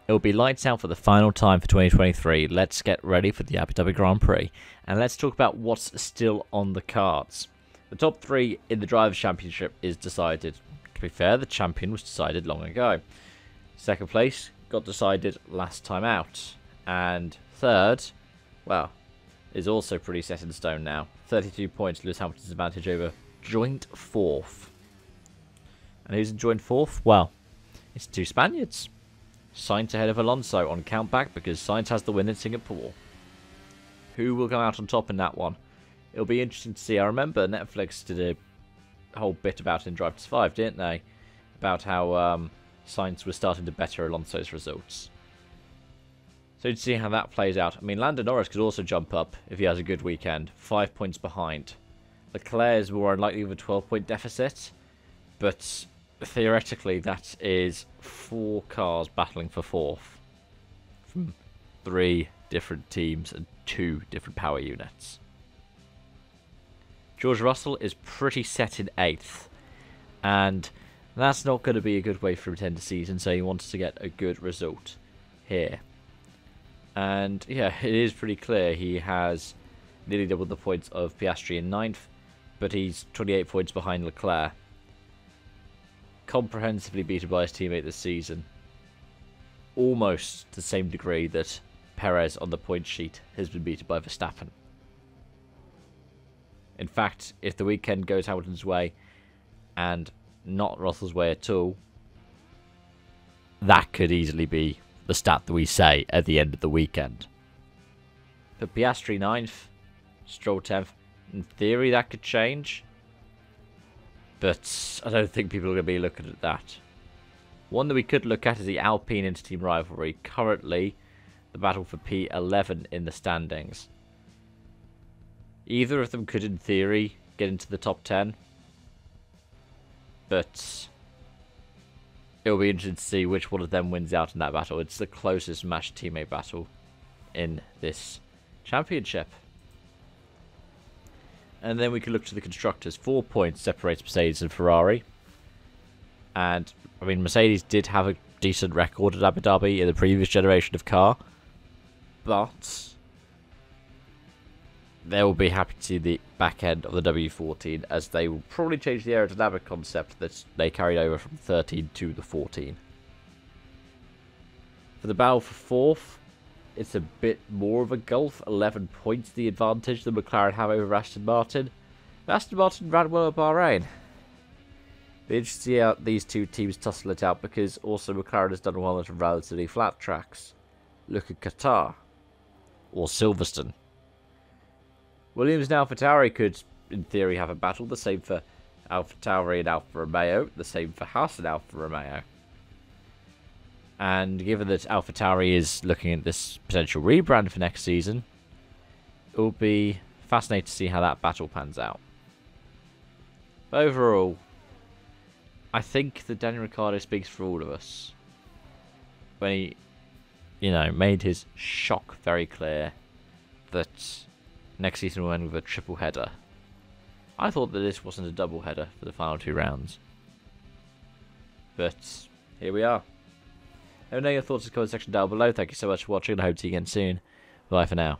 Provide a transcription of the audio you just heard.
It'll be lights out for the final time for 2023. Let's get ready for the Abu Dhabi Grand Prix. And let's talk about what's still on the cards. The top three in the Drivers' Championship is decided. To be fair, the champion was decided long ago. Second place got decided last time out. And third, well, is also pretty set in stone now. 32 points, Lewis Hamilton's advantage over joint fourth. And who's in joint fourth? Well, it's two Spaniards. Sainz ahead of Alonso on countback because Sainz has the win in Singapore. Who will come out on top in that one? It'll be interesting to see. I remember Netflix did a whole bit about it in Drive to Survive, didn't they? About how Sainz was starting to better Alonso's results. So to see how that plays out. I mean, Lando Norris could also jump up if he has a good weekend. 5 points behind. Leclerc is more unlikely with a 12-point deficit. But theoretically, that is 4 cars battling for fourth. From 3 different teams and 2 different power units. George Russell is pretty set in 8th. And that's not going to be a good way for him to end the season. So he wants to get a good result here. And yeah, it is pretty clear he has nearly doubled the points of Piastri in 9th. But he's 28 points behind Leclerc. Comprehensively beaten by his teammate this season. Almost to the same degree that Perez on the point sheet has been beaten by Verstappen. In fact, if the weekend goes Hamilton's way and not Russell's way at all, that could easily be the stat that we say at the end of the weekend. For Piastri 9th, Stroll 10th, in theory that could change. But I don't think people are going to be looking at that. One that we could look at is the Alpine inter-team rivalry. Currently, the battle for P11 in the standings. Either of them could, in theory, get into the top 10. But it'll be interesting to see which one of them wins out in that battle. It's the closest match teammate battle in this championship. And then we can look to the constructors. 4 points separates Mercedes and Ferrari. And, I mean, Mercedes did have a decent record at Abu Dhabi in the previous generation of car. But they will be happy to see the back end of the W14 as they will probably change the aerodynamic concept that they carried over from 13 to the 14. For the battle for 4th, it's a bit more of a gulf. 11 points the advantage that McLaren have over Aston Martin. Aston Martin ran well at Bahrain. Be interesting to see how these two teams tussle it out because also McLaren has done well at relatively flat tracks. Look at Qatar. Or Silverstone. Williams and AlphaTauri could, in theory, have a battle. The same for AlphaTauri and Alfa Romeo. The same for Haas and Alfa Romeo. And given that AlphaTauri is looking at this potential rebrand for next season, it will be fascinating to see how that battle pans out. But overall, I think that Daniel Ricciardo speaks for all of us. When he, made his shock very clear that next season will end with a triple header. I thought that this wasn't a double header for the final 2 rounds. But here we are. Let me know your thoughts in the comment section down below. Thank you so much for watching and I hope to see you again soon. Bye for now.